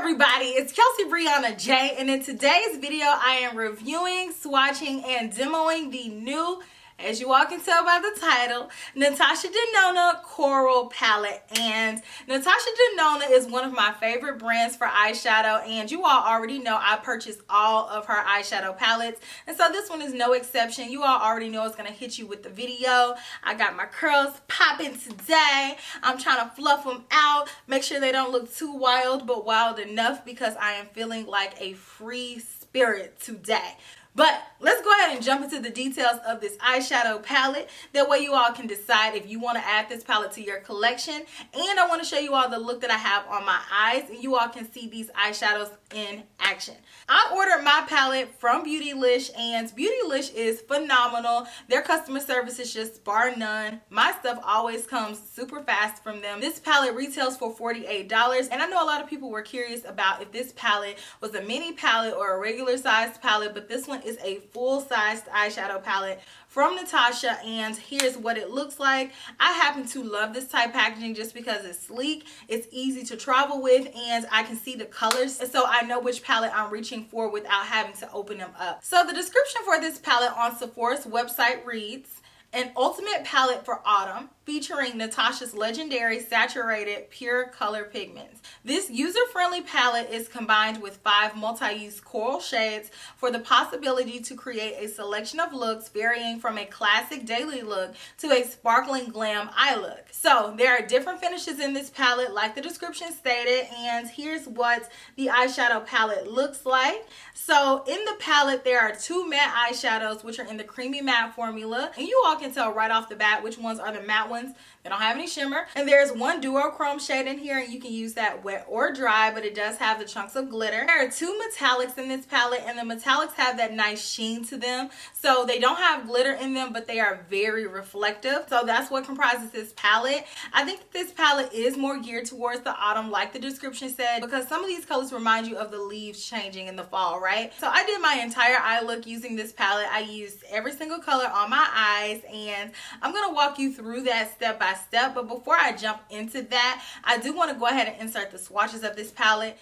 everybody, it's Kelsee Briana J, and in today's video I am reviewing, swatching, and demoing the new, as you all can tell by the title, Natasha Denona Coral palette. And Natasha Denona is one of my favorite brands for eyeshadow, and you all already know I purchased all of her eyeshadow palettes, and so this one is no exception. You all already know it's going to hit you with the video. I got my curls popping today. I'm trying to fluff them out, make sure they don't look too wild, but wild enough because I am feeling like a free spirit today. But let's go ahead and jump into the details of this eyeshadow palette. That way you all can decide if you want to add this palette to your collection. And I want to show you all the look that I have on my eyes, and you all can see these eyeshadows in action. I ordered my palette from Beautylish, and Beautylish is phenomenal. Their customer service is just bar none. My stuff always comes super fast from them. This palette retails for $48, and I know a lot of people were curious about if this palette was a mini palette or a regular sized palette, but this one is a full-sized eyeshadow palette from Natasha, and here's what it looks like. I happen to love this type packaging just because it's sleek, it's easy to travel with, and I can see the colors, so I know which palette I'm reaching for without having to open them up. So the description for this palette on Sephora's website reads, "An ultimate palette for autumn, featuring Natasha's legendary saturated pure color pigments. This user-friendly palette is combined with 5 multi-use coral shades for the possibility to create a selection of looks varying from a classic daily look to a sparkling glam eye look." So there are different finishes in this palette like the description stated, and here's what the eyeshadow palette looks like. So in the palette there are 2 matte eyeshadows which are in the creamy matte formula, and you all can tell right off the bat which ones are the matte ones. They don't have any shimmer. And there's 1 duochrome shade in here, and you can use that wet or dry, but it does have the chunks of glitter. There are 2 metallics in this palette, and the metallics have that nice sheen to them. So they don't have glitter in them, but they are very reflective. So that's what comprises this palette. I think that this palette is more geared towards the autumn, like the description said, because some of these colors remind you of the leaves changing in the fall, right? So I did my entire eye look using this palette. I used every single color on my eyes, and I'm going to walk you through that step by step. But before I jump into that, I do want to go ahead and insert the swatches of this palette.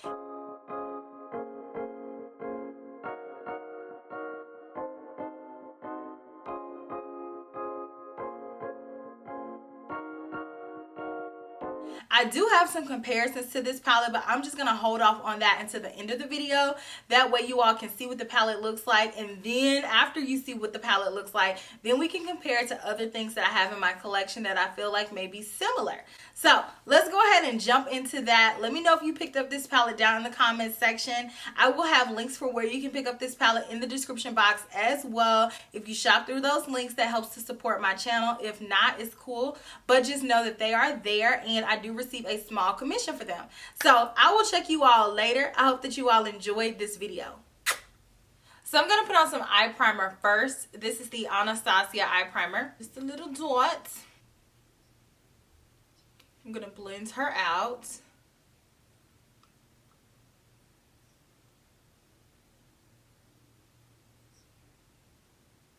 I do have some comparisons to this palette, but I'm just going to hold off on that until the end of the video. That way you all can see what the palette looks like, and then after you see what the palette looks like, then we can compare it to other things that I have in my collection that I feel like may be similar. So let's go ahead and jump into that. Let me know if you picked up this palette down in the comments section. I will have links for where you can pick up this palette in the description box as well. If you shop through those links, that helps to support my channel. If not, it's cool, but just know that they are there, and I do receive a small commission for them. So I will check you all later. I hope that you all enjoyed this video. So I'm going to put on some eye primer first. This is the Anastasia eye primer. Just a little dot. I'm going to blend her out.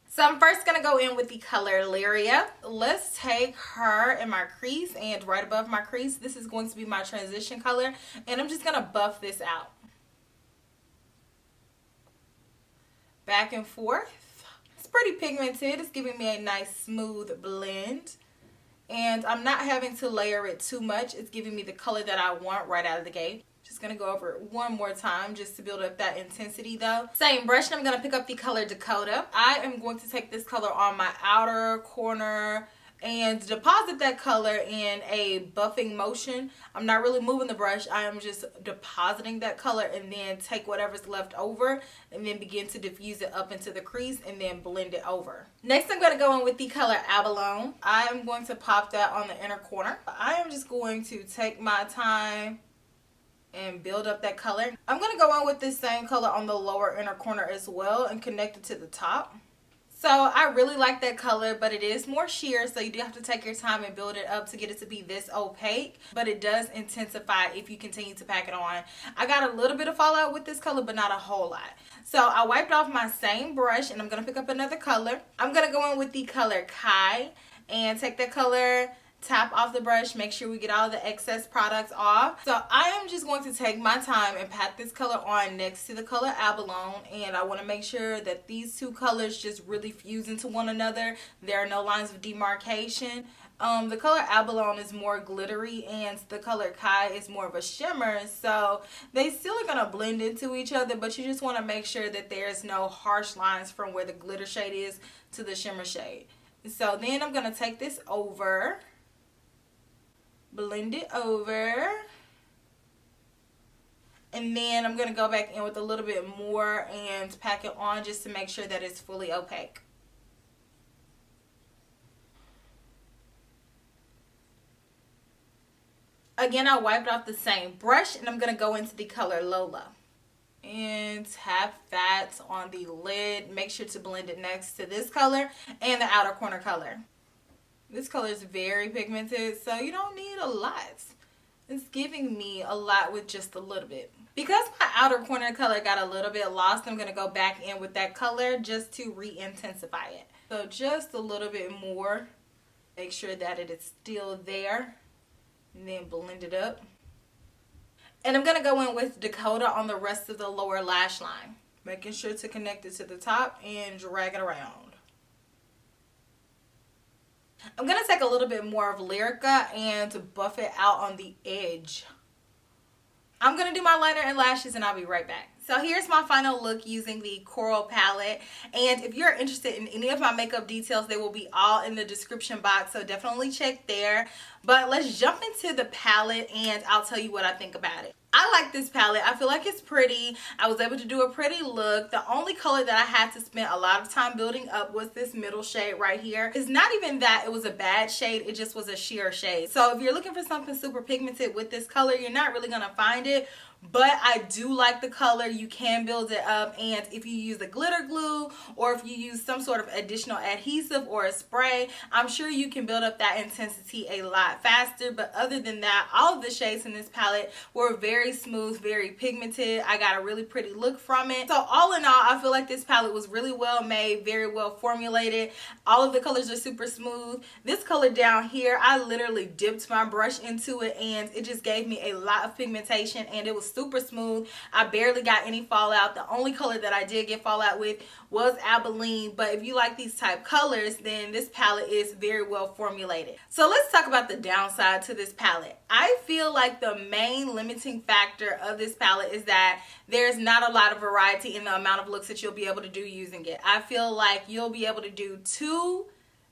So I'm first going to go in with the color Lyria. Let's take her in my crease, and right above my crease, this is going to be my transition color, and I'm just going to buff this out. Back and forth. It's pretty pigmented. It's giving me a nice smooth blend, and I'm not having to layer it too much. It's giving me the color that I want right out of the gate. Just going to go over it one more time just to build up that intensity though. Same brush, and I'm going to pick up the color Dakota. I am going to take this color on my outer corner and deposit that color in a buffing motion. I'm not really moving the brush. I am just depositing that color, and then take whatever's left over and then begin to diffuse it up into the crease and then blend it over. Next, I'm going to go in with the color Abalone. I am going to pop that on the inner corner. I am just going to take my time and build up that color. I'm going to go in with this same color on the lower inner corner as well and connect it to the top. So I really like that color, but it is more sheer, so you do have to take your time and build it up to get it to be this opaque, but it does intensify if you continue to pack it on. I got a little bit of fallout with this color, but not a whole lot. So I wiped off my same brush, and I'm going to pick up another color. I'm going to go in with the color Kai and take that color, tap off the brush, make sure we get all the excess products off. So I am just going to take my time and pat this color on next to the color Abalone, and I want to make sure that these two colors just really fuse into one another. There are no lines of demarcation. The color Abalone is more glittery and the color Kai is more of a shimmer, so they still are going to blend into each other, but you just want to make sure that there's no harsh lines from where the glitter shade is to the shimmer shade. So then I'm going to take this over, blend it over, and then I'm going to go back in with a little bit more and pack it on just to make sure that it's fully opaque. Again, I wiped off the same brush and I'm going to go into the color Lola. And tap that on the lid. Make sure to blend it next to this color and the outer corner color. This color is very pigmented, so you don't need a lot. It's giving me a lot with just a little bit. Because my outer corner color got a little bit lost, I'm going to go back in with that color just to re-intensify it. So just a little bit more. Make sure that it is still there. And then blend it up. And I'm going to go in with Dakota on the rest of the lower lash line. Making sure to connect it to the top and drag it around. I'm going to take a little bit more of Lyrica and buff it out on the edge. I'm going to do my liner and lashes and I'll be right back. So here's my final look using the Coral palette, and if you're interested in any of my makeup details, they will be all in the description box, so definitely check there. But let's jump into the palette and I'll tell you what I think about it. I like this palette. I feel like it's pretty. I was able to do a pretty look. The only color that I had to spend a lot of time building up was this middle shade right here. It's not even that it was a bad shade, it just was a sheer shade. So if you're looking for something super pigmented with this color, you're not really gonna find it. But I do like the color. You can build it up, and if you use a glitter glue or if you use some sort of additional adhesive or a spray, I'm sure you can build up that intensity a lot faster. But other than that, all of the shades in this palette were very smooth, very pigmented. I got a really pretty look from it. So all in all, I feel like this palette was really well made, very well formulated. All of the colors are super smooth. This color down here, I literally dipped my brush into it and it just gave me a lot of pigmentation, and it was super smooth. I barely got any fallout. The only color that I did get fallout with was Abilene, but if you like these type colors, then this palette is very well formulated. So let's talk about the downside to this palette. I feel like the main limiting factor of this palette is that there's not a lot of variety in the amount of looks that you'll be able to do using it. I feel like you'll be able to do 2,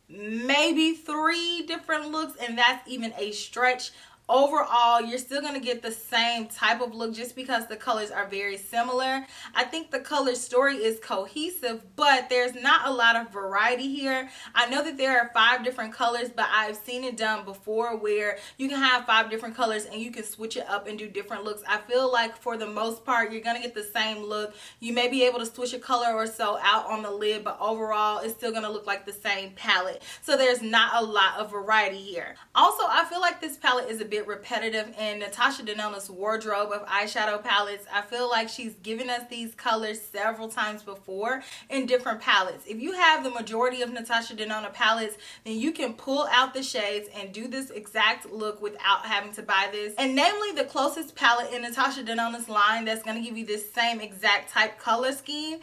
maybe 3 different looks, and that's even a stretch. Overall, you're still going to get the same type of look just because the colors are very similar. I think the color story is cohesive, but there's not a lot of variety here. I know that there are 5 different colors, but I've seen it done before where you can have 5 different colors and you can switch it up and do different looks. I feel like for the most part, you're going to get the same look. You may be able to switch a color or so out on the lid, but overall, it's still going to look like the same palette. So there's not a lot of variety here. Also, I feel like this palette is a bit repetitive in Natasha Denona's wardrobe of eyeshadow palettes. I feel like she's given us these colors several times before in different palettes. If you have the majority of Natasha Denona palettes, then you can pull out the shades and do this exact look without having to buy this. And namely, the closest palette in Natasha Denona's line that's going to give you this same exact type color scheme,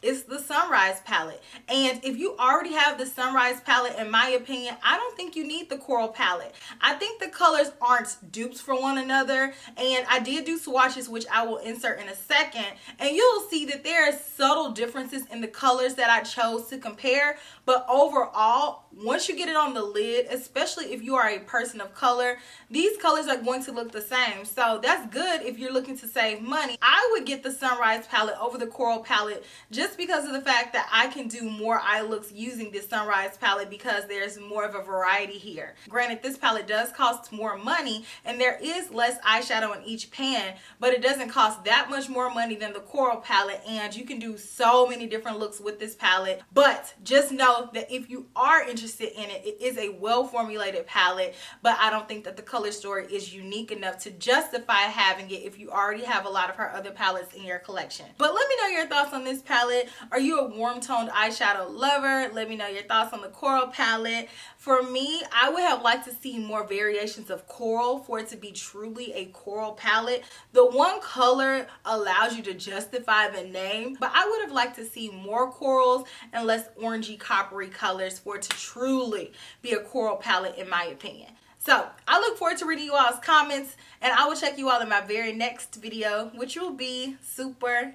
it's the Sunrise palette. And if you already have the Sunrise palette, in my opinion, I don't think you need the Coral palette. I think the colors aren't dupes for one another. And I did do swatches, which I will insert in a second. And you'll see that there are subtle differences in the colors that I chose to compare. But overall, once you get it on the lid, especially if you are a person of color, these colors are going to look the same. So that's good if you're looking to save money. I would get the Sunrise palette over the Coral palette just because of the fact that I can do more eye looks using this Sunrise palette because there's more of a variety here. Granted, this palette does cost more money and there is less eyeshadow in each pan, but it doesn't cost that much more money than the Coral palette, and you can do so many different looks with this palette. But just know that if you are interested in it, it is a well formulated palette, but I don't think that the color story is unique enough to justify having it if you already have a lot of her other palettes in your collection. But let me know your thoughts on this palette. palette? Are you a warm toned eyeshadow lover? Let me know your thoughts on the coral palette. For me, I would have liked to see more variations of coral for it to be truly a coral palette. The one color allows you to justify the name, but I would have liked to see more corals and less orangey coppery colors for it to truly be a coral palette in my opinion. So I look forward to reading you all's comments, and I will check you all in my very next video, which will be super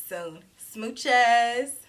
soon. Smooches.